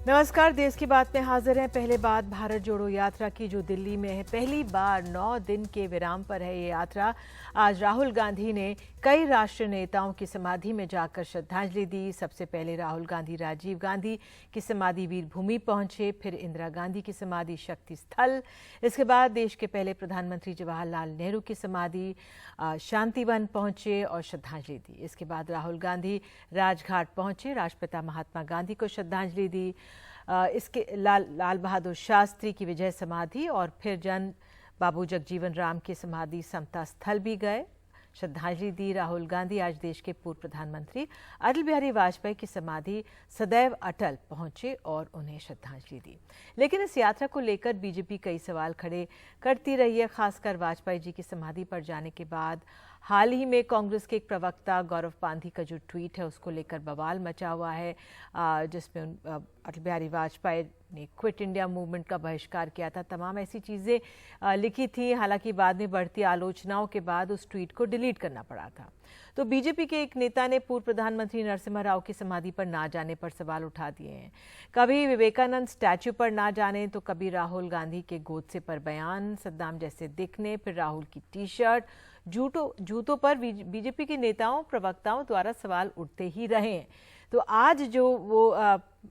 नमस्कार, देश की बात में हाजिर हैं। पहले बात भारत जोड़ो यात्रा की, जो दिल्ली में है। पहली बार 9 दिन के विराम पर है ये यात्रा। आज राहुल गांधी ने कई राष्ट्रीय नेताओं की समाधि में जाकर श्रद्धांजलि दी। सबसे पहले राहुल गांधी राजीव गांधी की समाधि वीर भूमि पहुंचे, फिर इंदिरा गांधी की समाधि शक्ति स्थल। इसके बाद देश के पहले प्रधानमंत्री जवाहरलाल नेहरू की समाधि शांतिवन पहुंचे और श्रद्धांजलि दी। इसके बाद राहुल गांधी राजघाट पहुंचे, राष्ट्रपिता महात्मा गांधी को श्रद्धांजलि दी। इसके लाल बहादुर शास्त्री की विजय समाधि और फिर जन बाबू जगजीवन राम की समाधि समता स्थल भी गए, श्रद्धांजलि दी। राहुल गांधी आज देश के पूर्व प्रधानमंत्री अटल बिहारी वाजपेयी की समाधि सदैव अटल पहुंचे और उन्हें श्रद्धांजलि दी। लेकिन इस यात्रा को लेकर बीजेपी कई सवाल खड़े करती रही है, खासकर वाजपेयी जी की समाधि पर जाने के बाद। हाल ही में कांग्रेस के एक प्रवक्ता गौरव पांधी का जो ट्वीट है उसको लेकर बवाल मचा हुआ है, जिसमें अटल बिहारी वाजपेयी ने क्विट इंडिया मूवमेंट का बहिष्कार किया था। तमाम ऐसी चीज़ें लिखी थी। हालांकि बाद में बढ़ती आलोचनाओं के बाद उस ट्वीट को डिलीट करना पड़ा था। तो बीजेपी के एक नेता ने पूर्व प्रधानमंत्री नरसिम्हा राव की समाधि पर ना जाने पर सवाल उठा दिए हैं। कभी विवेकानंद स्टैच्यू पर ना जाने तो कभी राहुल गांधी के गोदसे पर बयान, सद्दाम जैसे दिखने, फिर राहुल की टी शर्ट, जूतों पर बीजेपी के नेताओं प्रवक्ताओं द्वारा सवाल उठते ही रहे हैं। तो आज जो वो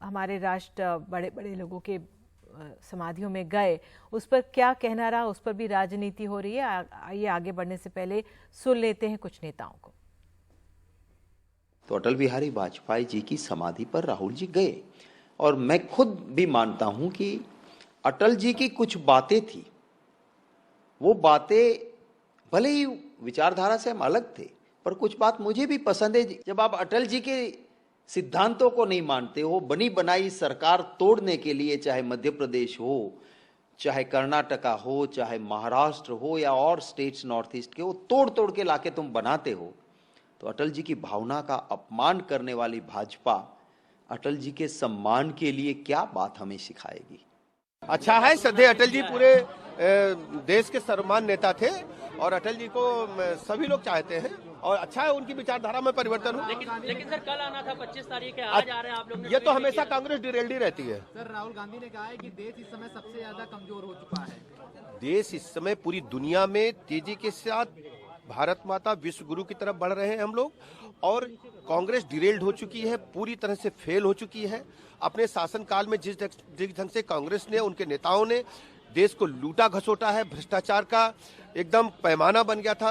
हमारे राष्ट्र बड़े बड़े लोगों के समाधियों में गए, उस पर क्या कहना रहा, उस पर भी राजनीति हो रही है। आइए आगे बढ़ने से पहले सुन लेते हैं कुछ नेताओं को। तो अटल बिहारी वाजपेयी जी की समाधि पर राहुल जी गए और मैं खुद भी मानता हूं कि अटल जी की कुछ बातें थी, वो बातें भले ही विचारधारा से हम अलग थे, पर कुछ बात मुझे भी पसंद है। जब आप अटल जी के सिद्धांतों को नहीं मानते हो, बनी बनाई सरकार तोड़ने के लिए, चाहे मध्य प्रदेश हो, चाहे कर्नाटका हो, चाहे महाराष्ट्र हो या और स्टेट्स नॉर्थ ईस्ट के, वो तोड़ तोड़ के लाके तुम बनाते हो, तो अटल जी की भावना का अपमान करने वाली भाजपा अटल जी के सम्मान के लिए क्या बात हमें सिखाएगी। अच्छा है, श्रद्धेय अटल जी पूरे देश के सर्वमान्य नेता थे और अटल जी को सभी लोग चाहते हैं और अच्छा है उनकी विचारधारा में परिवर्तन हो। लेकिन सर कल आना था 25 तारीख है, आज आ रहे हैं आप लोग। ये तो हमेशा कांग्रेस डिरेल्ड ही रहती है। सर राहुल गांधी ने कहा है कि देश इस समय सबसे ज्यादा कमजोर हो चुका है। देश इस समय पूरी दुनिया में तेजी के साथ भारत माता विश्व गुरु की तरफ बढ़ रहे हैं हम लोग, और कांग्रेस डिरेल्ड हो चुकी है, पूरी तरह से फेल हो चुकी है। अपने शासनकाल में जिस ढंग से कांग्रेस ने, उनके नेताओं ने देश को लूटा घसोटा है, भ्रष्टाचार का एकदम पैमाना बन गया था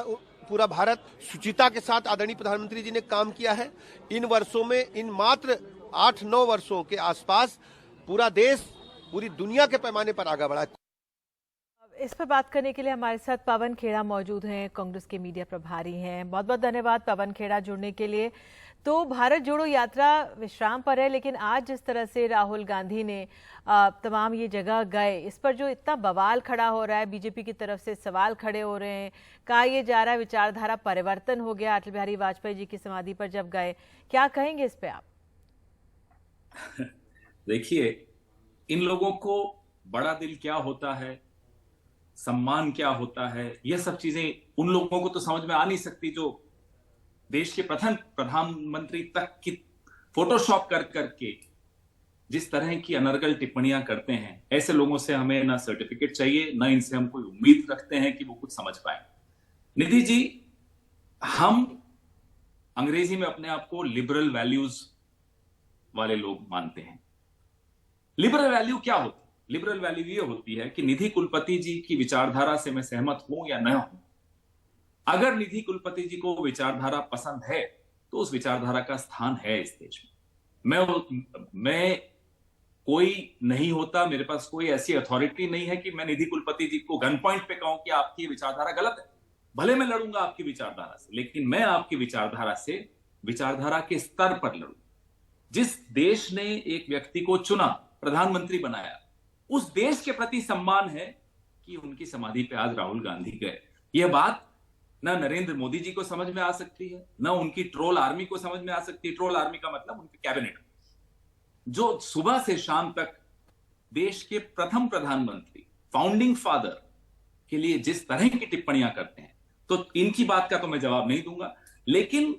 पूरा भारत। शुचिता के साथ आदरणीय प्रधानमंत्री जी ने काम किया है। इन वर्षों में, इन मात्र 8-9 वर्षों के आसपास पूरा देश पूरी दुनिया के पैमाने पर आगे बढ़ा है। इस पर बात करने के लिए हमारे साथ पवन खेड़ा मौजूद हैं, कांग्रेस के मीडिया प्रभारी हैं। बहुत बहुत धन्यवाद पवन खेड़ा जुड़ने के लिए। तो भारत जोड़ो यात्रा विश्राम पर है, लेकिन आज जिस तरह से राहुल गांधी ने तमाम ये जगह गए, इस पर जो इतना बवाल खड़ा हो रहा है, बीजेपी की तरफ से सवाल खड़े हो रहे हैं, कहा यह जा रहा है विचारधारा परिवर्तन हो गया अटल बिहारी वाजपेयी जी की समाधि पर जब गए। क्या कहेंगे इस पे आप? देखिए, इन लोगों को बड़ा दिल क्या होता है, सम्मान क्या होता है, ये सब चीजें उन लोगों को तो समझ में आ नहीं सकती जो देश के प्रथम प्रधानमंत्री तक की फोटोशॉप कर करके जिस तरह की अनर्गल टिप्पणियां करते हैं। ऐसे लोगों से हमें ना सर्टिफिकेट चाहिए, ना इनसे हम कोई उम्मीद रखते हैं कि वो कुछ समझ पाए। निधि जी, हम अंग्रेजी में अपने आप को लिबरल वैल्यूज वाले लोग मानते हैं। लिबरल वैल्यू क्या होती है? लिबरल वैल्यू ये होती है कि निधि कुलपति जी की विचारधारा से मैं सहमत हूं या न हूं। अगर निधि कुलपति जी को विचारधारा पसंद है तो उस विचारधारा का स्थान है इस देश में। मैं कोई नहीं होता, मेरे पास कोई ऐसी अथॉरिटी नहीं है कि मैं निधि कुलपति जी को गन पॉइंट पे कहूं कि आपकी विचारधारा गलत है। भले मैं लड़ूंगा आपकी विचारधारा से, लेकिन मैं आपकी विचारधारा से विचारधारा के स्तर पर लड़ूं। जिस देश ने एक व्यक्ति को चुना, प्रधानमंत्री बनाया, उस देश के प्रति सम्मान है कि उनकी समाधि पे आज राहुल गांधी गए। यह बात ना नरेंद्र मोदी जी को समझ में आ सकती है, ना उनकी ट्रोल आर्मी को समझ में आ सकती है। ट्रोल आर्मी का मतलब उनकी कैबिनेट, जो सुबह से शाम तक देश के प्रथम प्रधानमंत्री, फाउंडिंग फादर के लिए जिस तरह की टिप्पणियां करते हैं, तो इनकी बात का तो मैं जवाब नहीं दूंगा। लेकिन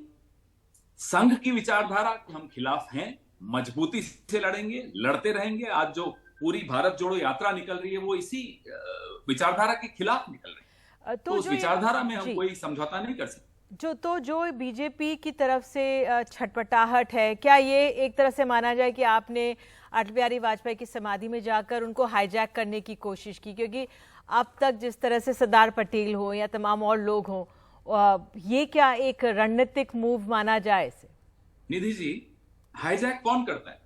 संघ की विचारधारा के हम खिलाफ हैं, मजबूती से लड़ेंगे, लड़ते रहेंगे। आज जो पूरी भारत जोड़ो यात्रा निकल रही है वो इसी विचारधारा के खिलाफ निकल रही है। तो उस विचारधारा में हम कोई समझौता नहीं कर सकते। जो बीजेपी की तरफ से छटपटाहट है, क्या ये एक तरह से माना जाए कि आपने अटल बिहारी वाजपेयी की समाधि में जाकर उनको हाईजैक करने की कोशिश की? क्योंकि अब तक जिस तरह से सरदार पटेल हो या तमाम और लोग हों, ये क्या एक रणनीतिक मूव माना जाए इसे? निधि जी, हाईजैक कौन करता है?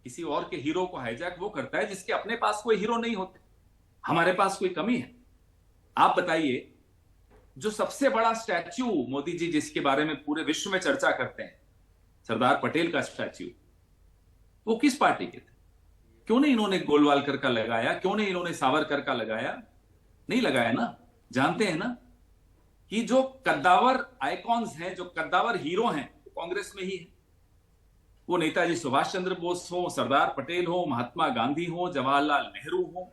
किसी और के हीरो को हाईजैक वो करता है जिसके अपने पास कोई हीरो नहीं होते। हमारे पास कोई कमी है? आप बताइए, जो सबसे बड़ा स्टैच्यू मोदी जी जिसके बारे में पूरे विश्व में चर्चा करते हैं, सरदार पटेल का स्टैच्यू, वो किस पार्टी के थे? क्यों नहीं इन्होंने गोलवालकर का लगाया? क्यों नहीं इन्होंने सावरकर का लगाया? नहीं लगाया ना। जानते हैं ना कि जो कद्दावर आइकॉन्स हैं, जो कद्दावर हीरो हैं, वो कांग्रेस में ही है। वो नेताजी सुभाष चंद्र बोस हो, सरदार पटेल हो, महात्मा गांधी हो, जवाहरलाल नेहरू हो,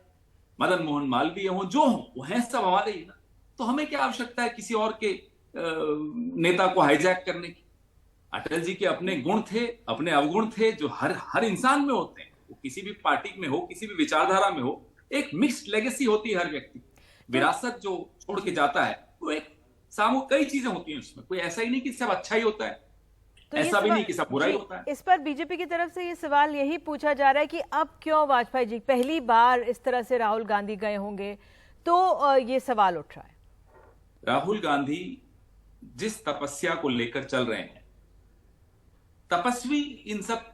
मदन मोहन मालवीय हो, जो हो वो हैं सब हमारे ही ना। तो हमें क्या आवश्यकता है किसी और के नेता को हाईजैक करने की? अटल जी के अपने गुण थे, अपने अवगुण थे, जो हर इंसान में होते हैं। वो किसी भी पार्टी में हो, किसी भी विचारधारा में हो, एक मिक्स्ड लेगेसी होती है हर व्यक्ति। विरासत जो छोड़ के जाता है वो एक सामूहिक कई चीजें होती हैं उसमें। कोई ऐसा ही नहीं कि सब अच्छा ही होता है, तो ऐसा भी नहीं कि सब बुरा ही होता है। इस पर बीजेपी की तरफ से ये सवाल यही पूछा जा रहा है कि अब क्यों वाजपेयी जी पहली बार इस तरह से राहुल गांधी गए होंगे, तो ये सवाल उठ रहा है। राहुल गांधी जिस तपस्या को लेकर चल रहे हैं, तपस्वी इन सब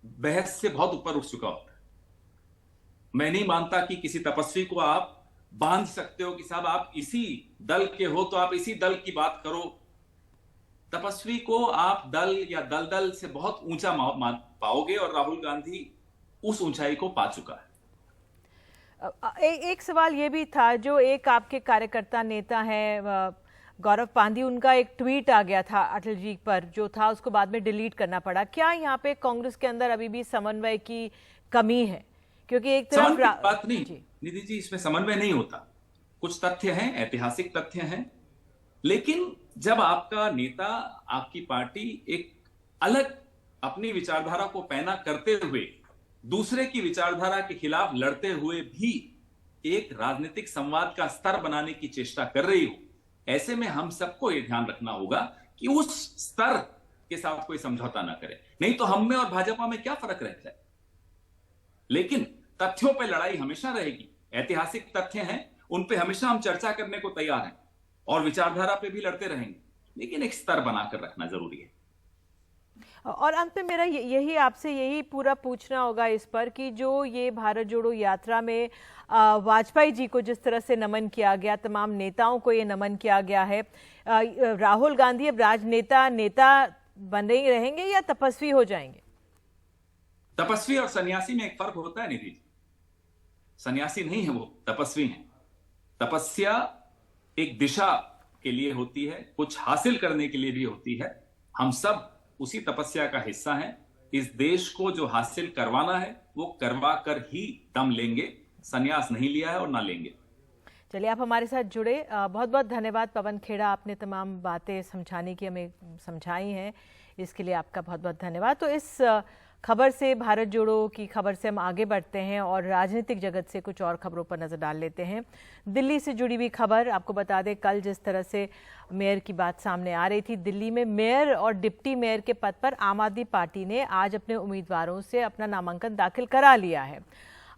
बहस से बहुत ऊपर उठ चुका होता है। मैं नहीं मानता कि किसी तपस्वी को आप बांध सकते हो कि साहब आप इसी दल के हो तो आप इसी दल की बात करो। तपस्वी को आप दल या दलदल से बहुत ऊंचा पाओगे, और राहुल गांधी उस ऊंचाई को पा चुका है। एक सवाल ये भी था, जो एक आपके कार्यकर्ता नेता हैं गौरव पांदी, उनका एक ट्वीट आ गया था अटल जी पर, जो था उसको बाद में डिलीट करना पड़ा। क्या यहाँ पे कांग्रेस के अंदर अभी भी समन्वय की कमी है? क्योंकि एक तरफ बात नहीं निधि जी, इसमें समन्वय नहीं होता। कुछ तथ्य हैं, ऐतिहासिक तथ्य हैं, लेकिन जब आपका नेता, आपकी पार्टी एक अलग अपनी विचारधारा को पैना करते हुए दूसरे की विचारधारा के खिलाफ लड़ते हुए भी एक राजनीतिक संवाद का स्तर बनाने की चेष्टा कर रही हो, ऐसे में हम सबको यह ध्यान रखना होगा कि उस स्तर के साथ कोई समझौता ना करे। नहीं तो हम में और भाजपा में क्या फर्क रहता है? लेकिन तथ्यों पर लड़ाई हमेशा रहेगी। ऐतिहासिक तथ्य हैं, उन पे हमेशा हम चर्चा करने को तैयार हैं, और विचारधारा पे भी लड़ते रहेंगे, लेकिन एक स्तर बनाकर रखना जरूरी है। और अंत में मेरा यही आपसे यही पूरा पूछना होगा इस पर कि जो ये भारत जोड़ो यात्रा में वाजपेयी जी को जिस तरह से नमन किया गया, तमाम नेताओं को ये नमन किया गया है, राहुल गांधी अब नेता बने ही रहेंगे या तपस्वी हो जाएंगे? तपस्वी और सन्यासी में एक फर्क होता है निधि। सन्यासी नहीं है वो, तपस्वी हैं। तपस्या एक दिशा के लिए होती है, कुछ हासिल करने के लिए भी होती है। हम सब उसी तपस्या का हिस्सा हैं। इस देश को जो हासिल करवाना है वो करवा कर ही दम लेंगे। संन्यास नहीं लिया है और ना लेंगे। चलिए, आप हमारे साथ जुड़े, बहुत बहुत धन्यवाद पवन खेड़ा। आपने तमाम बातें समझाने की हमें समझाई हैं, इसके लिए आपका बहुत बहुत धन्यवाद। तो इस खबर से, भारत जोड़ो की खबर से हम आगे बढ़ते हैं और राजनीतिक जगत से कुछ और खबरों पर नजर डाल लेते हैं। दिल्ली से जुड़ी हुई खबर आपको बता दें, कल जिस तरह से मेयर की बात सामने आ रही थी, दिल्ली में मेयर और डिप्टी मेयर के पद पर आम आदमी पार्टी ने आज अपने उम्मीदवारों से अपना नामांकन दाखिल करा लिया है।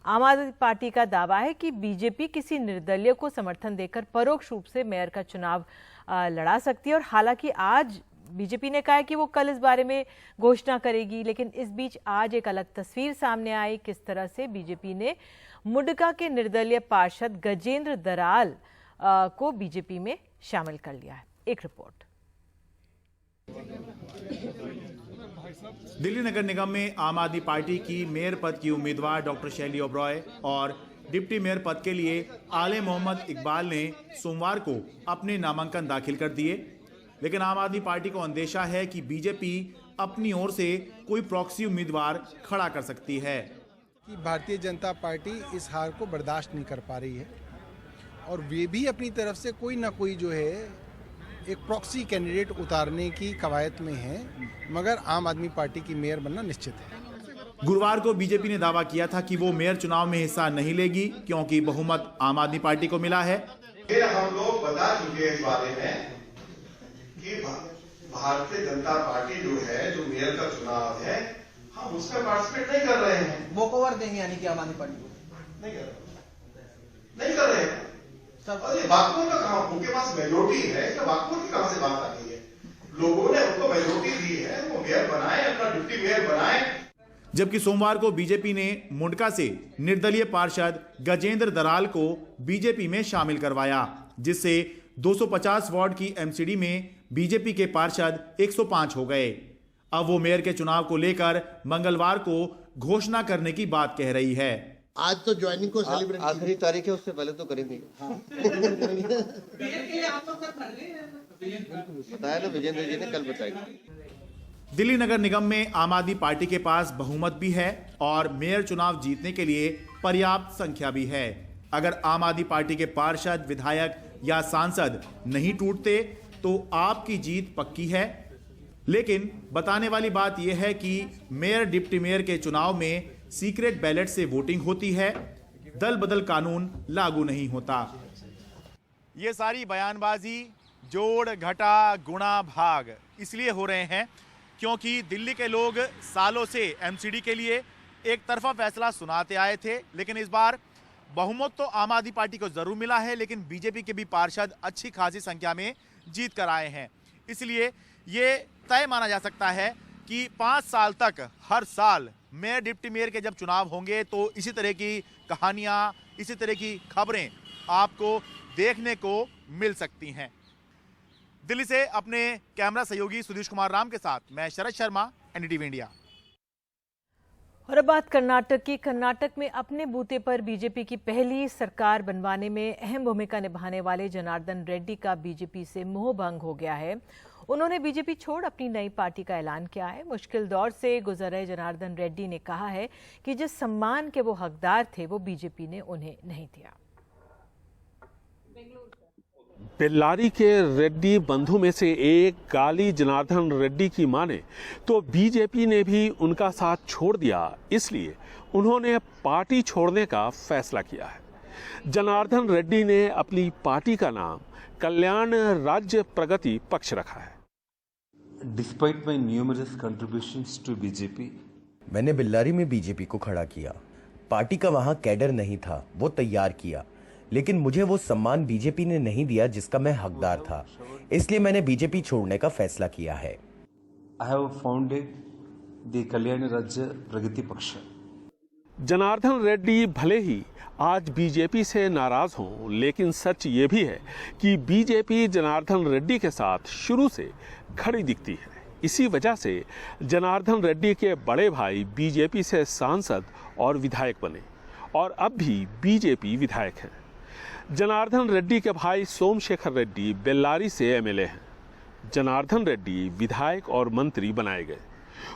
आम आदमी पार्टी का दावा है कि बीजेपी किसी निर्दलीय को समर्थन देकर परोक्ष रूप से मेयर का चुनाव लड़ा सकती है, और हालांकि आज बीजेपी ने कहा है कि वो कल इस बारे में घोषणा करेगी, लेकिन इस बीच आज एक अलग तस्वीर सामने आई, किस तरह से बीजेपी ने मुंडका के निर्दलीय पार्षद गजेंद्र दराल को बीजेपी में शामिल कर लिया है। एक रिपोर्ट। दिल्ली नगर निगम में आम आदमी पार्टी की मेयर पद की उम्मीदवार डॉक्टर शैली ओबरॉय और डिप्टी मेयर पद के लिए आले मोहम्मद इकबाल ने सोमवार को अपने नामांकन दाखिल कर दिए, लेकिन आम आदमी पार्टी को अंदेशा है कि बीजेपी अपनी ओर से कोई प्रॉक्सी उम्मीदवार खड़ा कर सकती है। कि भारतीय जनता पार्टी इस हार को बर्दाश्त नहीं कर पा रही है, और वे भी अपनी तरफ से कोई ना कोई जो है एक प्रॉक्सी कैंडिडेट उतारने की कवायद में हैं, मगर आम आदमी पार्टी की मेयर बनना निश्चित है। गुरुवार को बीजेपी ने दावा किया था कि वो मेयर चुनाव में हिस्सा नहीं लेगी क्योंकि बहुमत आम आदमी पार्टी को मिला है। हम लोग बता चुके हैं इस बारे में कि भारतीय जनता पार्टी जो है, जो मेयर का चुनाव है, हम उसमें पार्टिसिपेट नहीं कर रहे हैं। वॉक ओवर देंगे यानी कि आम आदमी पार्टी को नहीं कर रहे हैं। अरे वाकओवर का कहां, उनके पास मेजोरिटी है, क्या वाकओवर की कहां से बात आ रही है? लोगों ने उनको मेजोरिटी दी है, वो मेयर बनाए, अपना डिप्टी मेयर बनाए। जबकि सोमवार को बीजेपी ने मुंडका से निर्दलीय पार्षद गजेंद्र दराल को बीजेपी में शामिल करवाया, जिससे 250 वार्ड की एमसीडी में बीजेपी के पार्षद 105 हो गए। अब वो मेयर के चुनाव को लेकर मंगलवार को घोषणा करने की बात कह रही है। आज तो ज्वाइनिंग को सेलिब्रेट, आखिरी तारीख है, उससे पहले तो करेंगे। बताया ना विजेंद्र जी ने, कल बताएगा। दिल्ली नगर निगम में आम आदमी पार्टी के पास बहुमत भी है और मेयर चुनाव जीतने के लिए पर्याप्त संख्या भी है। अगर आम आदमी पार्टी के पार्षद, विधायक या सांसद नहीं टूटते तो आपकी जीत पक्की है। लेकिन बताने वाली बात यह है कि मेयर, डिप्टी मेयर के चुनाव में सीक्रेट बैलेट से वोटिंग होती है, दल बदल कानून लागू नहीं होता। ये सारी बयानबाजी जोड़, घटा, गुणा, भाग इसलिए हो रहे हैं क्योंकि दिल्ली के लोग सालों से एमसीडी के लिए एक तरफा फैसला सुनाते आए थे, लेकिन इस बार बहुमत तो आम आदमी पार्टी को जरूर मिला है, लेकिन बीजेपी के भी पार्षद अच्छी खासी संख्या में जीत कर आए हैं। इसलिए ये तय माना जा सकता है कि 5 साल तक हर साल मेयर, डिप्टी मेयर के जब चुनाव होंगे तो इसी तरह की कहानियां, इसी तरह की खबरें आपको देखने को मिल सकती हैं। दिल्ली से अपने कैमरा सहयोगी सुधीश कुमार राम के साथ मैं शरद शर्मा, एनडीटीवी इंडिया। और अब बात कर्नाटक की। कर्नाटक में अपने बूते पर बीजेपी की पहली सरकार बनवाने में अहम भूमिका निभाने वाले जनार्दन रेड्डी का बीजेपी से मोह भंग हो गया है। उन्होंने बीजेपी छोड़ अपनी नई पार्टी का ऐलान किया है। मुश्किल दौर से गुजर रहे जनार्दन रेड्डी ने कहा है कि जिस सम्मान के वो हकदार थे वो बीजेपी ने उन्हें नहीं दिया। बेल्लारी के रेड्डी बंधु में से एक गाली जनार्दन रेड्डी की माने तो बीजेपी ने भी उनका साथ छोड़ दिया, इसलिए उन्होंने पार्टी छोड़ने का फैसला किया है। जनार्दन रेड्डी ने अपनी पार्टी का नाम कल्याण राज्य प्रगति पक्ष रखा है। Despite my numerous contributions to BJP, मैंने बेल्लारी में बीजेपी को खड़ा किया। पार्टी का वहां कैडर नहीं था, वो तैयार किया, लेकिन मुझे वो सम्मान बीजेपी ने नहीं दिया जिसका मैं हकदार था, इसलिए मैंने बीजेपी छोड़ने का फैसला किया है। I have founded the कल्याण राज्य प्रगति पक्ष। जनार्दन रेड्डी भले ही आज बीजेपी से नाराज हों, लेकिन सच ये भी है कि बीजेपी जनार्दन रेड्डी के साथ शुरू से खड़ी दिखती है। इसी वजह से जनार्दन रेड्डी के बड़े भाई बीजेपी से सांसद और विधायक बने और अब भी बीजेपी विधायक हैं। जनार्दन रेड्डी के भाई सोमशेखर रेड्डी बेल्लारी से एमएलए हैं। जनार्दन रेड्डी विधायक और मंत्री बनाए गए।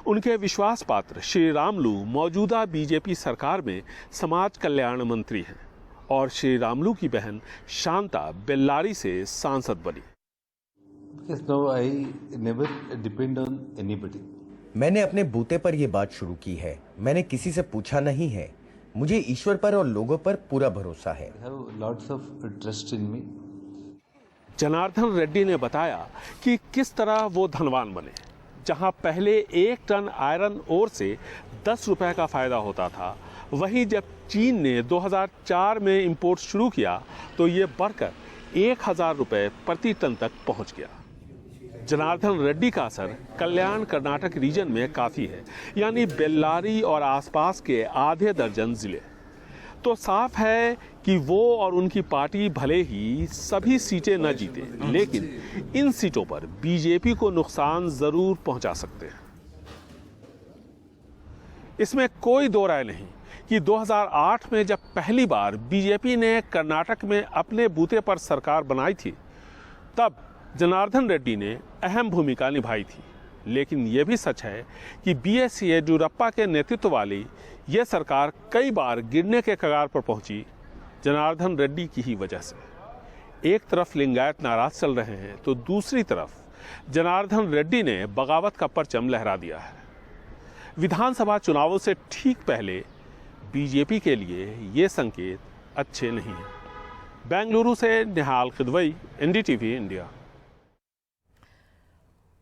उनके विश्वास पात्र श्री रामलू मौजूदा बीजेपी सरकार में समाज कल्याण मंत्री हैं और श्री रामलू की बहन शांता बेल्लारी से सांसद बनी। मैंने अपने बूते पर यह बात शुरू की है, मैंने किसी से पूछा नहीं है। मुझे ईश्वर पर और लोगों पर पूरा भरोसा है। जनार्दन रेड्डी ने बताया कि किस तरह वो धनवान बने। जहां पहले 1 टन आयरन ओर से 10 रुपए का फायदा होता था, वहीं जब चीन ने 2004 में इंपोर्ट शुरू किया तो ये बढ़कर 1000 रुपए प्रति टन तक पहुंच गया। जनार्दन रेड्डी का असर कल्याण कर्नाटक रीजन में काफी है, यानी बेल्लारी और आसपास के आधे दर्जन जिले। तो साफ है कि वो और उनकी पार्टी भले ही सभी सीटें न जीते, लेकिन इन सीटों पर बीजेपी को नुकसान जरूर पहुंचा सकते हैं। इसमें कोई दो राय नहीं कि 2008 में जब पहली बार बीजेपी ने कर्नाटक में अपने बूते पर सरकार बनाई थी, तब जनार्दन रेड्डी ने अहम भूमिका निभाई थी। लेकिन यह भी सच है कि बीएस येडियुरप्पा के नेतृत्व वाली यह सरकार कई बार गिरने के कगार पर पहुंची जनार्दन रेड्डी की ही वजह से। एक तरफ लिंगायत नाराज चल रहे हैं तो दूसरी तरफ जनार्दन रेड्डी ने बगावत का परचम लहरा दिया है। विधानसभा चुनावों से ठीक पहले बीजेपी के लिए ये संकेत अच्छे नहीं हैं। बेंगलुरु से निहाल खिदवई, एनडीटीवी इंडिया।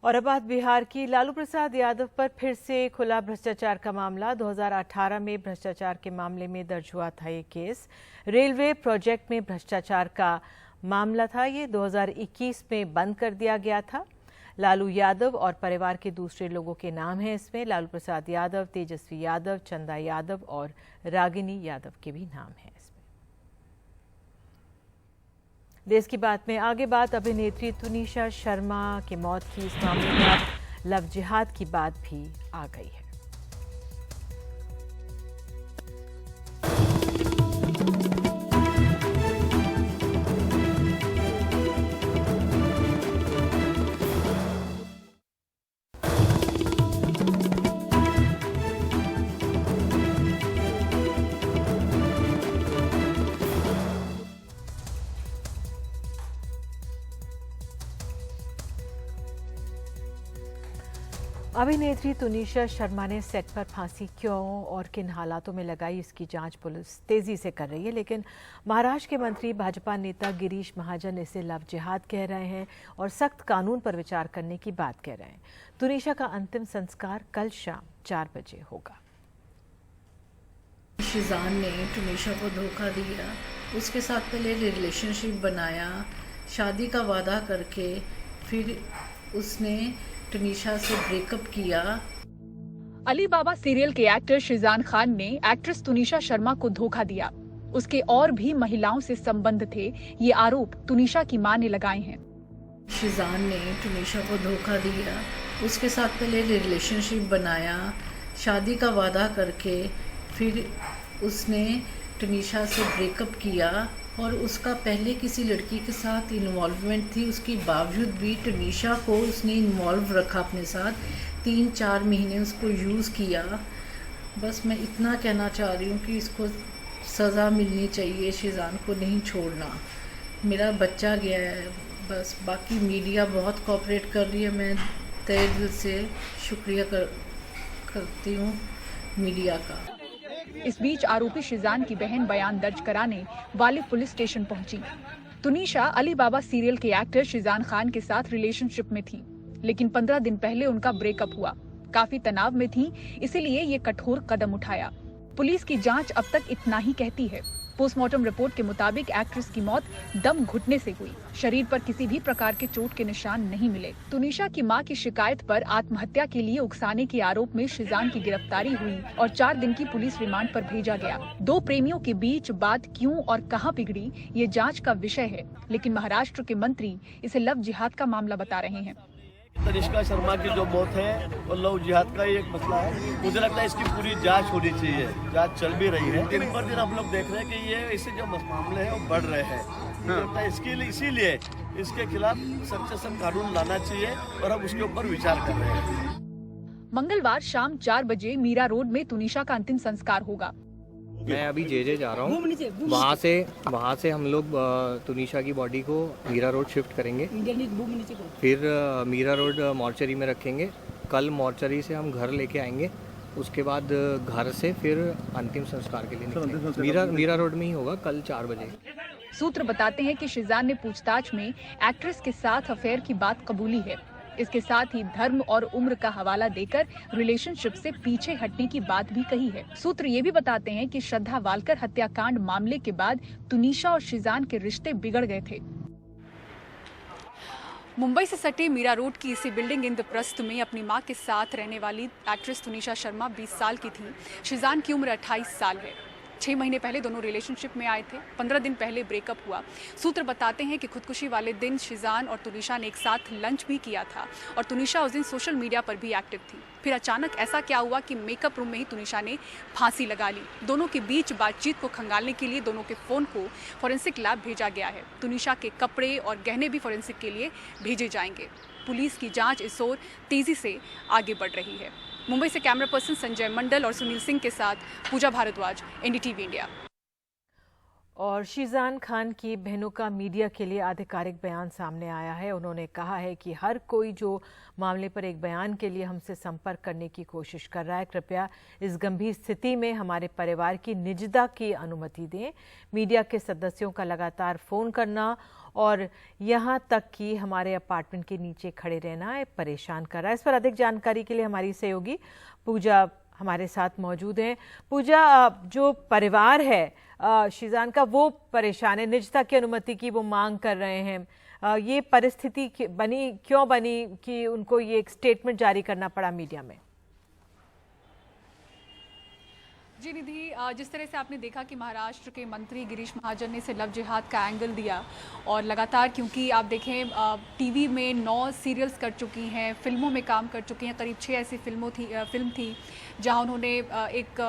और अब बात बिहार की। लालू प्रसाद यादव पर फिर से खुला भ्रष्टाचार का मामला। 2018 में भ्रष्टाचार के मामले में दर्ज हुआ था ये केस। रेलवे प्रोजेक्ट में भ्रष्टाचार का मामला था ये। 2021 में बंद कर दिया गया था। लालू यादव और परिवार के दूसरे लोगों के नाम हैं इसमें। लालू प्रसाद यादव, तेजस्वी यादव, चंदा यादव और रागिनी यादव के भी नाम हैं इसमें। देश की बात में आगे बात अभिनेत्री तुनिशा शर्मा की मौत की। इस मामले में अब लव जिहाद की बात भी आ गई है। अभिनेत्री तुनिशा शर्मा ने सेट पर फांसी क्यों और किन हालातों में लगाई, इसकी जांच पुलिस तेजी से कर रही है। लेकिन महाराष्ट्र के मंत्री भाजपा नेता गिरीश महाजन इसे लव जिहाद कह रहे हैं और सख्त कानून पर विचार करने की बात कह रहे हैं। तुनिशा का अंतिम संस्कार कल शाम 4 बजे होगा। शिजान ने तुनिशा को धोखा दिया, उसके साथ पहले रिलेशनशिप बनाया, शादी का वादा करके फिर उसने तुनिशा से ब्रेकअप किया। अली बाबा सीरियल के एक्टर शिजान खान ने एक्ट्रेस तुनिशा शर्मा को धोखा दिया। उसके और भी महिलाओं से संबंध थे, ये आरोप तुनिशा की मां ने लगाए हैं। शिजान ने तुनिशा को धोखा दिया, उसके साथ पहले रिलेशनशिप बनाया, शादी का वादा करके फिर उसने तुनिशा से ब्रेकअप किया और उसका पहले किसी लड़की के साथ इन्वॉल्वमेंट थी। उसके बावजूद भी तुनिशा को उसने इन्वॉल्व रखा अपने साथ। 3-4 महीने उसको यूज़ किया। बस मैं इतना कहना चाह रही हूँ कि इसको सज़ा मिलनी चाहिए, शिजान को नहीं छोड़ना। मेरा बच्चा गया है बस। बाकी मीडिया बहुत कोऑपरेट कर रही है, मैं तहे दिल से शुक्रिया करती हूँ मीडिया का। इस बीच आरोपी शिजान की बहन बयान दर्ज कराने वाले पुलिस स्टेशन पहुंची। तुनिशा अली बाबा सीरियल के एक्टर शिजान खान के साथ रिलेशनशिप में थी, लेकिन 15 दिन पहले उनका ब्रेकअप हुआ। काफी तनाव में थी, इसीलिए ये कठोर कदम उठाया। पुलिस की जांच अब तक इतना ही कहती है। पोस्टमार्टम रिपोर्ट के मुताबिक एक्ट्रेस की मौत दम घुटने से हुई। शरीर पर किसी भी प्रकार के चोट के निशान नहीं मिले। तुनिशा की मां की शिकायत पर आत्महत्या के लिए उकसाने के आरोप में शिजान की गिरफ्तारी हुई और 4 दिन की पुलिस रिमांड पर भेजा गया। 2 प्रेमियों के बीच बात क्यों और कहां बिगड़ी, ये जांच का विषय है, लेकिन महाराष्ट्र के मंत्री इसे लव जिहाद का मामला बता रहे हैं। तनिष्का शर्मा की जो मौत है वो लव जिहाद का ही एक मसला है। मुझे लगता है इसकी पूरी जांच होनी चाहिए। जांच चल भी रही है। दिन पर दिन हम लोग देख रहे हैं कि ये इससे जो मामले हैं वो बढ़ रहे हैं। मुझे लगता है इसके लिए इसीलिए इसके खिलाफ सख्त से सख्त कानून लाना चाहिए और हम उसके ऊपर विचार कर रहे हैं। मंगलवार शाम 4 बजे मीरा रोड में तुनिशा का अंतिम संस्कार होगा। मैं अभी जे जा रहा हूँ। वहाँ से हम लोग तुनिशा की बॉडी को मीरा रोड शिफ्ट करेंगे, फिर मीरा रोड मॉर्चरी में रखेंगे। कल मॉर्चरी से हम घर लेके आएंगे, उसके बाद घर से फिर अंतिम संस्कार के लिए निकलेंगे। मीरा रोड में ही होगा कल 4 बजे। सूत्र बताते हैं कि शिजान ने पूछताछ में एक्ट्रेस के साथ अफेयर की बात कबूली है। इसके साथ ही धर्म और उम्र का हवाला देकर रिलेशनशिप से पीछे हटने की बात भी कही है। सूत्र ये भी बताते हैं कि श्रद्धा वालकर हत्याकांड मामले के बाद तुनिशा और शिजान के रिश्ते बिगड़ गए थे। मुंबई से सटे मीरा रोड की इसी बिल्डिंग इंद्रप्रस्थ में अपनी मां के साथ रहने वाली एक्ट्रेस तुनिशा शर्मा 20 साल की थी। शिजान की उम्र 28 साल है। 6 महीने पहले दोनों रिलेशनशिप में आए थे। 15 दिन पहले ब्रेकअप हुआ। सूत्र बताते हैं कि खुदकुशी वाले दिन शिजान और तुनिशा ने एक साथ लंच भी किया था और तुनिशा उस दिन सोशल मीडिया पर भी एक्टिव थी। फिर अचानक ऐसा क्या हुआ कि मेकअप रूम में ही तुनिशा ने फांसी लगा ली। दोनों के बीच बातचीत को खंगालने के लिए दोनों के फ़ोन को फॉरेंसिक लैब भेजा गया है। तुनिशा के कपड़े और गहने भी फॉरेंसिक के लिए भेजे जाएंगे। पुलिस की जाँच इस ओर तेज़ी से आगे बढ़ रही है। मुंबई से कैमरा पर्सन संजय मंडल और सुनील सिंह के साथ पूजा भारद्वाज, एनडीटीवी इंडिया। और शीजान खान की बहनों का मीडिया के लिए आधिकारिक बयान सामने आया है। उन्होंने कहा है कि हर कोई जो मामले पर एक बयान के लिए हमसे संपर्क करने की कोशिश कर रहा है, कृपया इस गंभीर स्थिति में हमारे परिवार की निजता की अनुमति दें। मीडिया के सदस्यों का लगातार फ़ोन करना और यहाँ तक कि हमारे अपार्टमेंट के नीचे खड़े रहना परेशान कर रहा है। इस पर अधिक जानकारी के लिए हमारी सहयोगी पूजा हमारे साथ मौजूद हैं। पूजा, जो परिवार है शीजान का, वो परेशान है, निजता की अनुमति की वो मांग कर रहे हैं। ये परिस्थिति क्यों बनी कि उनको ये एक स्टेटमेंट जारी करना पड़ा मीडिया में? जी निधि, जिस तरह से आपने देखा कि महाराष्ट्र के मंत्री गिरीश महाजन ने इसे लव जिहाद का एंगल दिया और लगातार, क्योंकि आप देखें टीवी में 9 सीरियल्स कर चुकी हैं, फिल्मों में काम कर चुकी हैं, करीब 6 ऐसी फिल्म थी जहां उन्होंने एक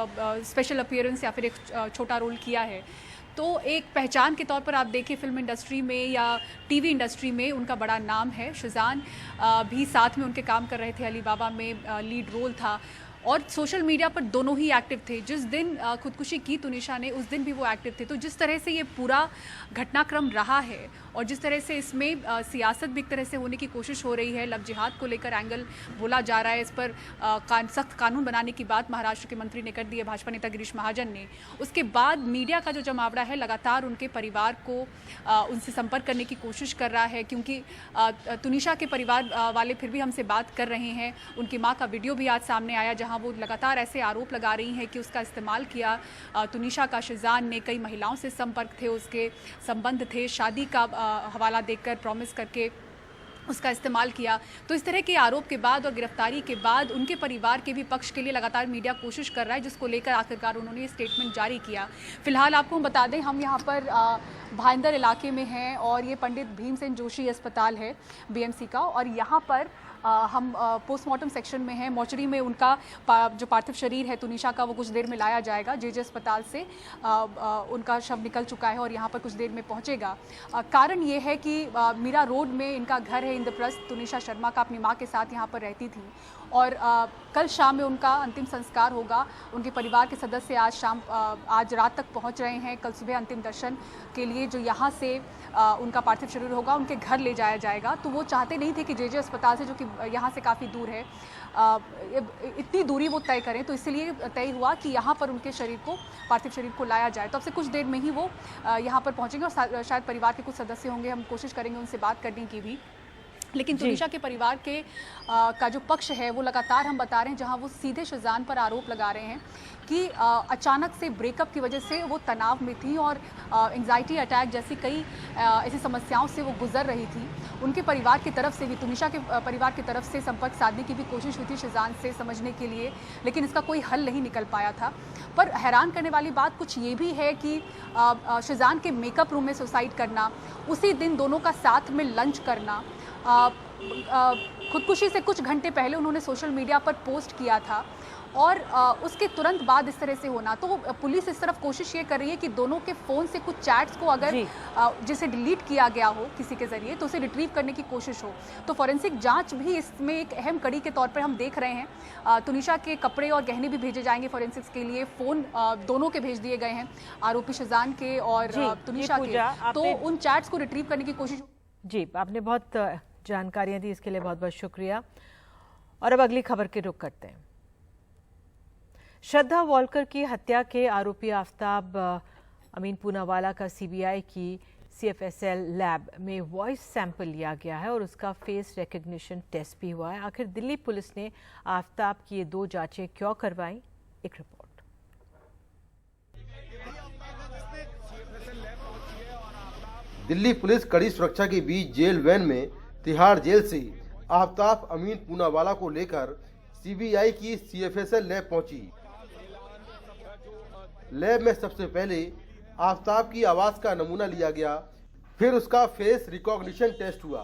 स्पेशल अपीयरेंस या फिर एक छोटा रोल किया है। तो एक पहचान के तौर पर आप देखें फिल्म इंडस्ट्री में या टीवी इंडस्ट्री में उनका बड़ा नाम है। शीजान भी साथ में उनके काम कर रहे थे, अली बाबा में लीड रोल था और सोशल मीडिया पर दोनों ही एक्टिव थे। जिस दिन खुदकुशी की तुनिशा ने, उस दिन भी वो एक्टिव थे। तो जिस तरह से ये पूरा घटनाक्रम रहा है और जिस तरह से इसमें सियासत भी एक तरह से होने की कोशिश हो रही है, लव जिहाद को लेकर एंगल बोला जा रहा है, इस पर सख्त कानून बनाने की बात महाराष्ट्र के मंत्री ने कर दी है, भाजपा नेता गिरीश महाजन ने। उसके बाद मीडिया का जो जमावड़ा है लगातार उनके परिवार को उनसे संपर्क करने की कोशिश कर रहा है, क्योंकि तुनिशा के परिवार वाले फिर भी हमसे बात कर रहे हैं। उनकी माँ का वीडियो भी आज सामने आया जहाँ वो लगातार ऐसे आरोप लगा रही हैं कि उसका इस्तेमाल किया तुनिशा का शीजान ने, कई महिलाओं से संपर्क थे, उसके संबंध थे, शादी का हवाला देकर प्रॉमिस करके उसका इस्तेमाल किया। तो इस तरह के आरोप के बाद और गिरफ्तारी के बाद उनके परिवार के भी पक्ष के लिए लगातार मीडिया कोशिश कर रहा है, जिसको लेकर आखिरकार उन्होंने ये स्टेटमेंट जारी किया। फिलहाल आपको हम बता दें, हम यहाँ पर भाईंदर इलाके में हैं और ये पंडित भीमसेन जोशी अस्पताल है बीएमसी का, और यहाँ पर हम पोस्टमार्टम सेक्शन में हैं। मॉर्चरी में उनका जो पार्थिव शरीर है तुनिशा का, वो कुछ देर में लाया जाएगा। जेजे अस्पताल से उनका शव निकल चुका है और यहाँ पर कुछ देर में पहुँचेगा। कारण ये है कि मीरा रोड में इनका घर है इंद्रप्रस्थ। तुनिशा शर्मा का अपनी माँ के साथ यहाँ पर रहती थी और कल शाम में उनका अंतिम संस्कार होगा। उनके परिवार के सदस्य आज रात तक पहुँच रहे हैं। कल सुबह अंतिम दर्शन के लिए जो यहाँ से उनका पार्थिव शरीर होगा उनके घर ले जाया जाएगा। तो वो चाहते नहीं थे कि जेजे अस्पताल से, जो कि यहाँ से काफ़ी दूर है, इतनी दूरी वो तय करें, तो इसलिए तय हुआ कि यहाँ पर उनके शरीर को, पार्थिव शरीर को लाया जाए। तो अब से कुछ देर में ही वो यहाँ पर पहुँचेंगे और शायद परिवार के कुछ सदस्य होंगे, हम कोशिश करेंगे उनसे बात करने की भी। लेकिन तुनिशा के परिवार के का जो पक्ष है वो लगातार हम बता रहे हैं, जहां वो सीधे शीजान पर आरोप लगा रहे हैं कि अचानक से ब्रेकअप की वजह से वो तनाव में थी और एंग्जाइटी अटैक जैसी कई ऐसी समस्याओं से वो गुजर रही थी। उनके परिवार की तरफ से भी, तुनिशा के परिवार की तरफ से संपर्क साधने की भी कोशिश हुई थी शीजान से समझने के लिए, लेकिन इसका कोई हल नहीं निकल पाया था। पर हैरान करने वाली बात कुछ ये भी है कि शीजान के मेकअप रूम में सुसाइड करना, उसी दिन दोनों का साथ में लंच करना, खुदकुशी से कुछ घंटे पहले उन्होंने सोशल मीडिया पर पोस्ट किया था और उसके तुरंत बाद इस तरह से होना। तो पुलिस इस तरफ कोशिश ये कर रही है कि दोनों के फ़ोन से कुछ चैट्स को अगर जिसे डिलीट किया गया हो किसी के ज़रिए, तो उसे रिट्रीव करने की कोशिश हो। तो फॉरेंसिक जांच भी इसमें एक अहम कड़ी के तौर पर हम देख रहे हैं। तुनिशा के कपड़े और गहने भी भेजे जाएंगे फॉरेंसिक्स के लिए। फ़ोन दोनों के भेज दिए गए हैं, आरोपी शीजान के और तुनिशा के। तो उन चैट्स को रिट्रीव करने की कोशिश। जी, आपने बहुत जानकारियां दी, इसके लिए बहुत बहुत शुक्रिया। और अब अगली खबर के रुख करते हैं। श्रद्धा वॉलकर की हत्या के आरोपी आफ्ताब अमीन पूनावाला का सीबीआई की CFSL लैब में वॉइस सैंपल लिया गया है और उसका फेस रिकग्निशन टेस्ट भी हुआ है। आखिर दिल्ली पुलिस ने आफ्ताब की ये 2 जांचें क्यों करवाई, एक रिपोर्ट। दिल्ली पुलिस कड़ी सुरक्षा के बीच जेल वैन में तिहाड़ जेल से आफ्ताब अमीन पूनावाला को लेकर सीबीआई की CFSL लैब पहुंची। लैब में सबसे पहले आफ्ताब की आवाज का नमूना लिया गया, फिर उसका फेस रिकॉग्निशन टेस्ट हुआ।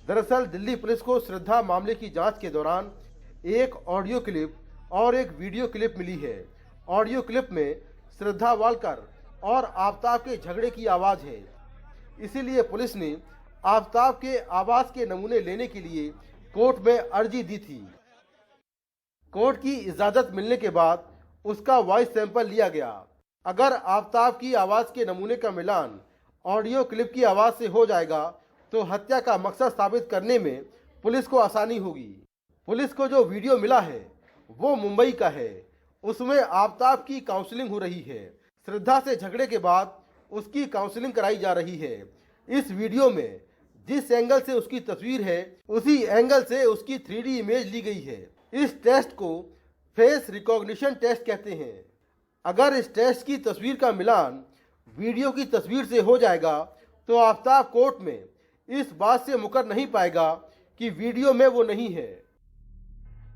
दरअसल दिल्ली पुलिस को श्रद्धा मामले की जांच के दौरान एक ऑडियो क्लिप और एक वीडियो क्लिप मिली है। ऑडियो क्लिप में श्रद्धा वॉलकर और आफ्ताब के झगड़े की आवाज है, इसीलिए पुलिस ने आफ्ताब के आवाज के नमूने लेने के लिए कोर्ट में अर्जी दी थी। कोर्ट की इजाजत मिलने के बाद उसका वॉइस सैंपल लिया गया। अगर आफताब की आवाज़ के नमूने का मिलान ऑडियो क्लिप की आवाज़ से हो जाएगा तो हत्या का मकसद साबित करने में पुलिस को आसानी होगी। पुलिस को जो वीडियो मिला है वो मुंबई का है। उसमें आफताब की काउंसलिंग हो रही है। श्रद्धा से झगड़े के बाद उसकी काउंसलिंग कराई जा रही है। इस वीडियो में जिस एंगल से उसकी तस्वीर है उसी एंगल से उसकी 3D इमेज ली गई है। इस टेस्ट को फेस रिकॉग्निशन टेस्ट कहते हैं। अगर इस टेस्ट की तस्वीर का मिलान वीडियो की तस्वीर से हो जाएगा तो आफताब कोर्ट में इस बात से मुकर नहीं पाएगा कि वीडियो में वो नहीं है।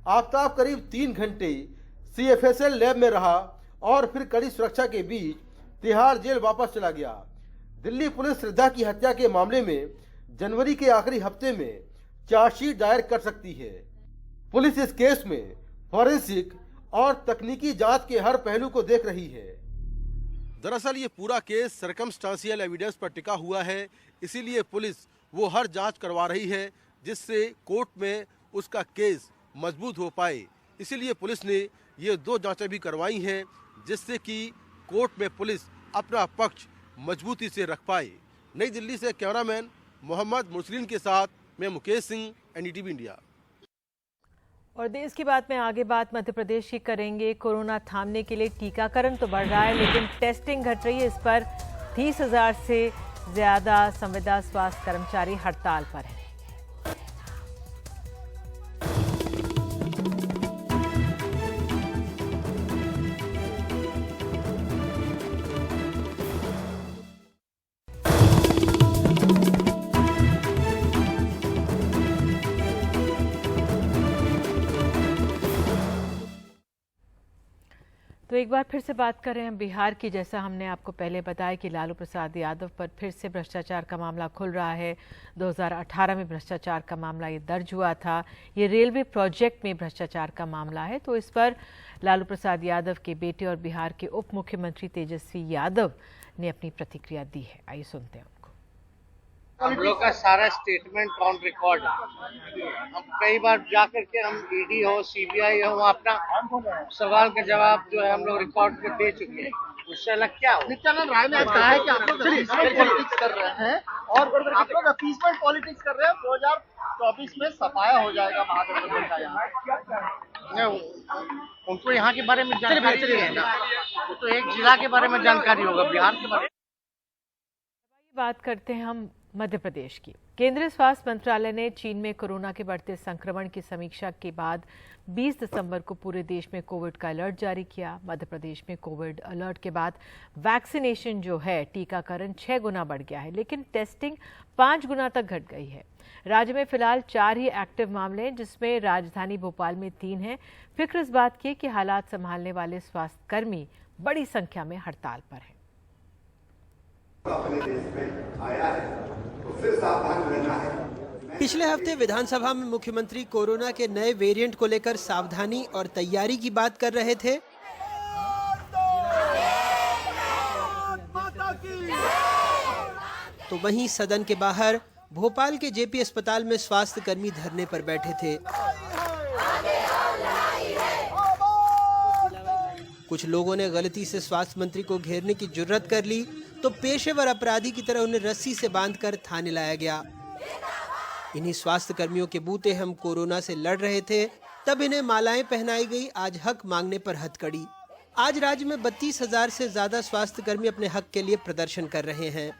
आफताब करीब 3 घंटे CFSL लैब में रहा और फिर कड़ी सुरक्षा के बीच तिहाड़ जेल वापस चला गया। दिल्ली पुलिस श्रद्धा की हत्या के मामले में जनवरी के आखिरी हफ्ते में चार्जशीट दायर कर सकती है। पुलिस इस केस में फॉरेंसिक और तकनीकी जांच के हर पहलू को देख रही है। दरअसल ये पूरा केस सर्कमस्टांशियल एविडेंस पर टिका हुआ है, इसीलिए पुलिस वो हर जांच करवा रही है जिससे कोर्ट में उसका केस मजबूत हो पाए। इसीलिए पुलिस ने ये 2 जांचें भी करवाई हैं जिससे कि कोर्ट में पुलिस अपना पक्ष मजबूती से रख पाए। नई दिल्ली से कैमरामैन मोहम्मद मुर्सलीन के साथ मैं मुकेश सिंह, NDTV इंडिया। और देश की बात में आगे बात मध्य प्रदेश की करेंगे। कोरोना थामने के लिए टीकाकरण तो बढ़ रहा है लेकिन टेस्टिंग घट रही है। इस पर 30,000 से ज्यादा संविदा स्वास्थ्य कर्मचारी हड़ताल पर हैं। तो एक बार फिर से बात करें हम बिहार की। जैसा हमने आपको पहले बताया कि लालू प्रसाद यादव पर फिर से भ्रष्टाचार का मामला खुल रहा है। 2018 में भ्रष्टाचार का मामला ये दर्ज हुआ था। ये रेलवे प्रोजेक्ट में भ्रष्टाचार का मामला है। तो इस पर लालू प्रसाद यादव के बेटे और बिहार के उप मुख्यमंत्री तेजस्वी यादव ने अपनी प्रतिक्रिया दी है। आइए सुनते हैं। हम लोग का सारा स्टेटमेंट ऑन रिकॉर्ड है। हम कई बार जाकर के हम ED हो CBI हो वहाँ अपना सवाल का जवाब जो है हम लोग रिकॉर्ड पे दे चुके हैं। उससे अलग क्या हो? नित्यानंद राय ने कहा है कि आप लोग पॉलिटिक्स कर रहे हैं और आप लोग अपीसमेंट पॉलिटिक्स कर रहे हैं। 2024 में सफाया हो जाएगा महागठबंधन का यहाँ। उनको यहाँ के बारे में जानकारी है ना, वो तो एक जिला के बारे में जानकारी होगा, बिहार के बारे में। बात करते हैं हम मध्य प्रदेश की। केंद्रीय स्वास्थ्य मंत्रालय ने चीन में कोरोना के बढ़ते संक्रमण की समीक्षा के बाद 20 दिसंबर को पूरे देश में कोविड का अलर्ट जारी किया। मध्य प्रदेश में कोविड अलर्ट के बाद वैक्सीनेशन जो है, टीकाकरण 6 गुना बढ़ गया है, लेकिन टेस्टिंग 5 गुना तक घट गई है। राज्य में फिलहाल 4 ही एक्टिव मामले हैं, जिसमें राजधानी भोपाल में 3 हैं। फिक्र इस बात की कि हालात संभालने वाले स्वास्थ्यकर्मी बड़ी संख्या में हड़ताल पर हैं। अपने देश में आया है तो फिर सावधान रहना है। पिछले हफ्ते विधानसभा में मुख्यमंत्री कोरोना के नए वेरिएंट को लेकर सावधानी और तैयारी की बात कर रहे थे। तो वहीं सदन के बाहर भोपाल के JP अस्पताल में स्वास्थ्य कर्मी धरने पर बैठे थे। कुछ लोगों ने गलती से स्वास्थ्य मंत्री को घेरने की जुर्रत कर ली तो पेशेवर अपराधी की तरह उन्हें रस्सी से बांधकर थाने लाया गया। इन्हीं स्वास्थ्य कर्मियों के बूते हम कोरोना से लड़ रहे थे, तब इन्हें मालाएं पहनाई गई। आज हक मांगने पर हथकड़ी। आज राज्य में 32,000 से ज्यादा स्वास्थ्य कर्मी अपने हक के लिए प्रदर्शन कर रहे हैं।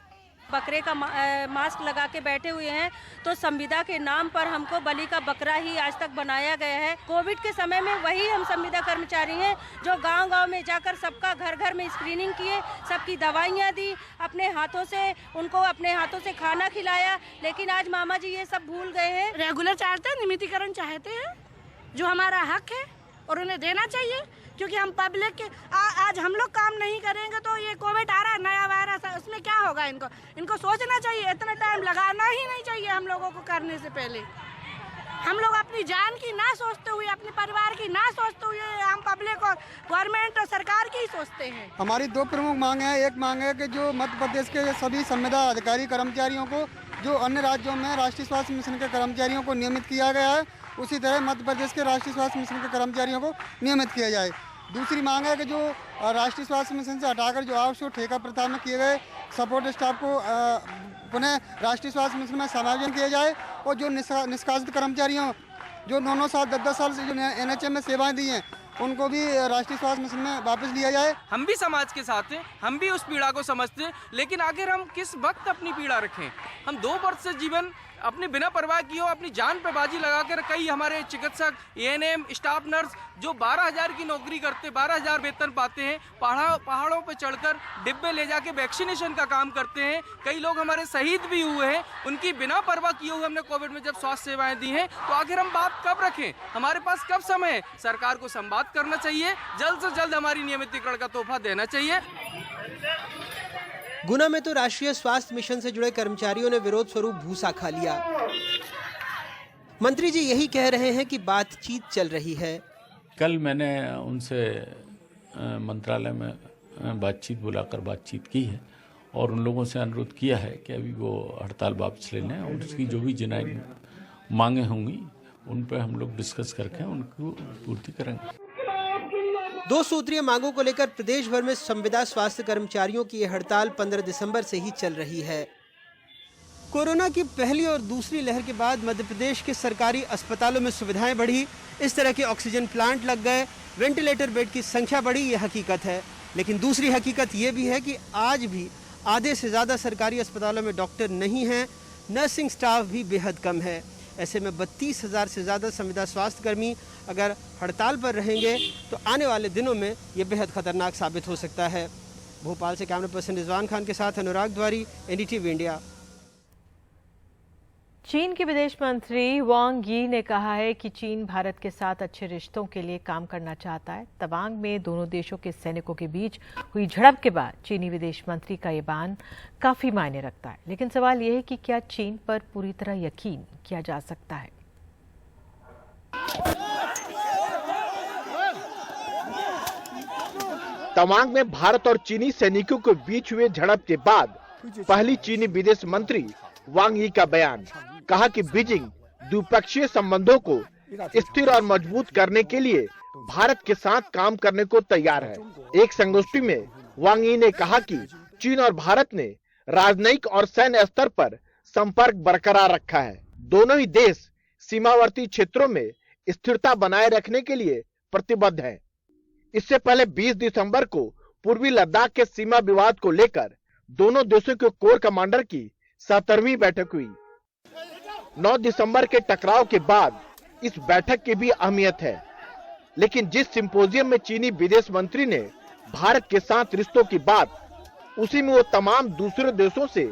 बकरे का मास्क लगा के बैठे हुए हैं, तो संविदा के नाम पर हमको बलि का बकरा ही आज तक बनाया गया है। कोविड के समय में वही हम संविदा कर्मचारी हैं जो गांव-गांव में जाकर सबका घर-घर में स्क्रीनिंग किए, सबकी दवाइयां दी, अपने हाथों से उनको अपने हाथों से खाना खिलाया। लेकिन आज मामा जी ये सब भूल गए हैं। रेगुलर चाहते हैं, नियमितीकरण चाहते हैं, जो हमारा हक है और उन्हें देना चाहिए, क्योंकि हम पब्लिक के आज हम लोग काम नहीं करेंगे तो ये कोविड आ रहा है, नया वायरस है, उसमें क्या होगा? इनको सोचना चाहिए। इतना टाइम लगाना ही नहीं चाहिए हम लोगों को करने से पहले। हम लोग अपनी जान की ना सोचते हुए, अपने परिवार की ना सोचते हुए, हम पब्लिक और गवर्नमेंट और सरकार की ही सोचते हैं। हमारी 2 प्रमुख मांग है। एक मांग है कि जो मध्य प्रदेश के सभी संविदा अधिकारी कर्मचारियों को जो अन्य राज्यों में राष्ट्रीय स्वास्थ्य मिशन के कर्मचारियों को नियमित किया गया है, उसी तरह मध्य प्रदेश के राष्ट्रीय स्वास्थ्य मिशन के कर्मचारियों को नियमित किया जाए। दूसरी मांग है कि जो राष्ट्रीय स्वास्थ्य मिशन से हटाकर जो आउटसोर्स ठेका प्रथा में किए गए सपोर्ट स्टाफ को पुनः राष्ट्रीय स्वास्थ्य मिशन में समायोजन किया जाए और जो निष्कासित कर्मचारियों जो 9 साल 10 साल से जो NHM में सेवाएं दी हैं उनको भी राष्ट्रीय स्वास्थ्य मिशन में वापस लिया जाए। हम भी समाज के साथ हैं, हम भी उस पीड़ा को समझते हैं, लेकिन आखिर हम किस वक्त अपनी पीड़ा रखें। हम 2 वर्ष से जीवन अपने बिना परवाह किए अपनी जान पे बाजी लगाकर कई हमारे चिकित्सक ANM स्टाफ नर्स जो 12,000 की नौकरी करते 12,000 वेतन पाते हैं, पहाड़ों पे चढ़कर डिब्बे ले जाके वैक्सीनेशन का काम करते हैं। कई लोग हमारे शहीद भी हुए हैं, उनकी बिना परवाह किए हुए हमने कोविड में जब स्वास्थ्य सेवाएं दी हैं। तो आखिर हम बात कब रखें, हमारे पास कब समय है? सरकार को संवाद करना चाहिए, जल्द से जल्द हमारी नियमितीकरण का तोहफा देना चाहिए। गुना में तो राष्ट्रीय स्वास्थ्य मिशन से जुड़े कर्मचारियों ने विरोध स्वरूप भूसा खा लिया। मंत्री जी यही कह रहे हैं कि बातचीत चल रही है। कल मैंने उनसे मंत्रालय में बुलाकर बातचीत की है और उन लोगों से अनुरोध किया है कि अभी वो हड़ताल वापस ले लें और उसकी जो भी जिनाई मांगे होंगी उन पर हम लोग डिस्कस करके उनको पूर्ति करेंगे। 2 सूत्रीय मांगों को लेकर प्रदेश भर में संविदा स्वास्थ्य कर्मचारियों की यह हड़ताल 15 दिसंबर से ही चल रही है। कोरोना की पहली और दूसरी लहर के बाद मध्य प्रदेश के सरकारी अस्पतालों में सुविधाएं बढ़ी, इस तरह के ऑक्सीजन प्लांट लग गए, वेंटिलेटर बेड की संख्या बढ़ी, ये हकीकत है। लेकिन दूसरी हकीकत ये भी है कि आज भी आधे से ज़्यादा सरकारी अस्पतालों में डॉक्टर नहीं हैं, नर्सिंग स्टाफ भी बेहद कम है। ऐसे में 32,000 से ज़्यादा संविदा स्वास्थ्य कर्मी अगर हड़ताल पर रहेंगे तो आने वाले दिनों में ये बेहद खतरनाक साबित हो सकता है। भोपाल से कैमरा पर्सन रिजवान खान के साथ अनुराग द्वारी, NDTV इंडिया। चीन के विदेश मंत्री वांग यी ने कहा है कि चीन भारत के साथ अच्छे रिश्तों के लिए काम करना चाहता है। तवांग में दोनों देशों के सैनिकों के बीच हुई झड़प के बाद चीनी विदेश मंत्री का ये बयान काफी मायने रखता है। लेकिन सवाल यह है कि क्या चीन पर पूरी तरह यकीन किया जा सकता है? तवांग में भारत और चीनी सैनिकों के बीच हुए झड़प के बाद पहली चीनी विदेश मंत्री वांग यी का बयान, कहा कि बीजिंग द्विपक्षीय संबंधों को स्थिर और मजबूत करने के लिए भारत के साथ काम करने को तैयार है। एक संगोष्ठी में वांग यी ने कहा कि चीन और भारत ने राजनयिक और सैन्य स्तर पर संपर्क बरकरार रखा है। दोनों ही देश सीमावर्ती क्षेत्रों में स्थिरता बनाए रखने के लिए प्रतिबद्ध हैं। इससे पहले 20 दिसंबर को पूर्वी लद्दाख के सीमा विवाद को लेकर दोनों देशों के कोर कमांडर की 17वीं बैठक हुई। 9 दिसंबर के टकराव के बाद इस बैठक की भी अहमियत है, लेकिन जिस सिंपोजियम में चीनी विदेश मंत्री ने भारत के साथ रिश्तों की बात, उसी में वो तमाम दूसरे देशों से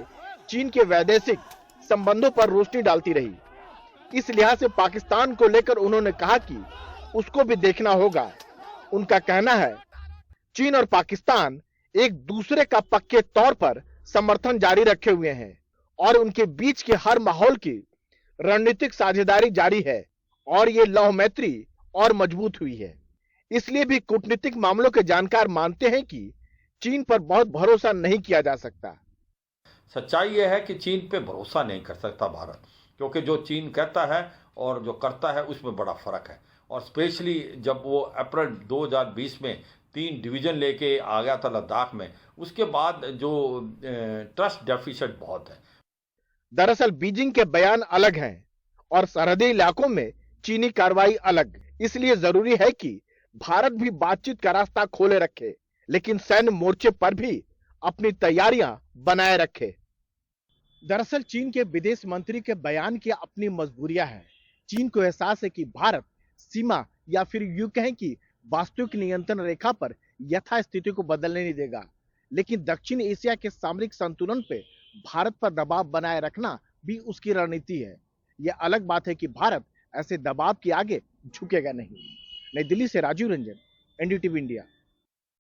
चीन के वैदेशिक संबंधों पर रोशनी डालती रही। इस लिहाज से पाकिस्तान को लेकर उन्होंने कहा कि उसको भी देखना होगा। उनका कहना है चीन और पाकिस्तान एक दूसरे का पक्के तौर पर समर्थन जारी रखे हुए हैं और उनके बीच के हर माहौल की रणनीतिक साझेदारी जारी है और ये लौह मैत्री और मजबूत हुई है। इसलिए भी कूटनीतिक मामलों के जानकार मानते हैं कि चीन पर बहुत भरोसा नहीं किया जा सकता। सच्चाई यह है कि चीन पे भरोसा नहीं कर सकता भारत, क्योंकि जो चीन कहता है और जो करता है उसमें बड़ा फर्क है। और स्पेशली जब वो अप्रैल 2020 में 3 डिवीजन लेके आ गया था लद्दाख में, उसके बाद जो ट्रस्ट डेफिसिट बहुत है। दरअसल बीजिंग के बयान अलग हैं और सरहदी इलाकों में चीनी कार्रवाई अलग। इसलिए जरूरी है कि भारत भी बातचीत का रास्ता खोले रखे, लेकिन सैन्य मोर्चे पर भी अपनी तैयारियां बनाए रखे। दरअसल चीन के विदेश मंत्री के बयान की अपनी मजबूरियां हैं। चीन को एहसास है कि भारत सीमा या फिर यूं कहें कि वास्तविक नियंत्रण रेखा पर यथास्थिति को बदलने नहीं देगा, लेकिन दक्षिण एशिया के सामरिक संतुलन पे भारत पर दबाव बनाए रखना भी उसकी रणनीति है। यह अलग बात है कि भारत ऐसे दबाव के आगे झुकेगा नहीं। नई दिल्ली से राजीव रंजन, NDTV इंडिया।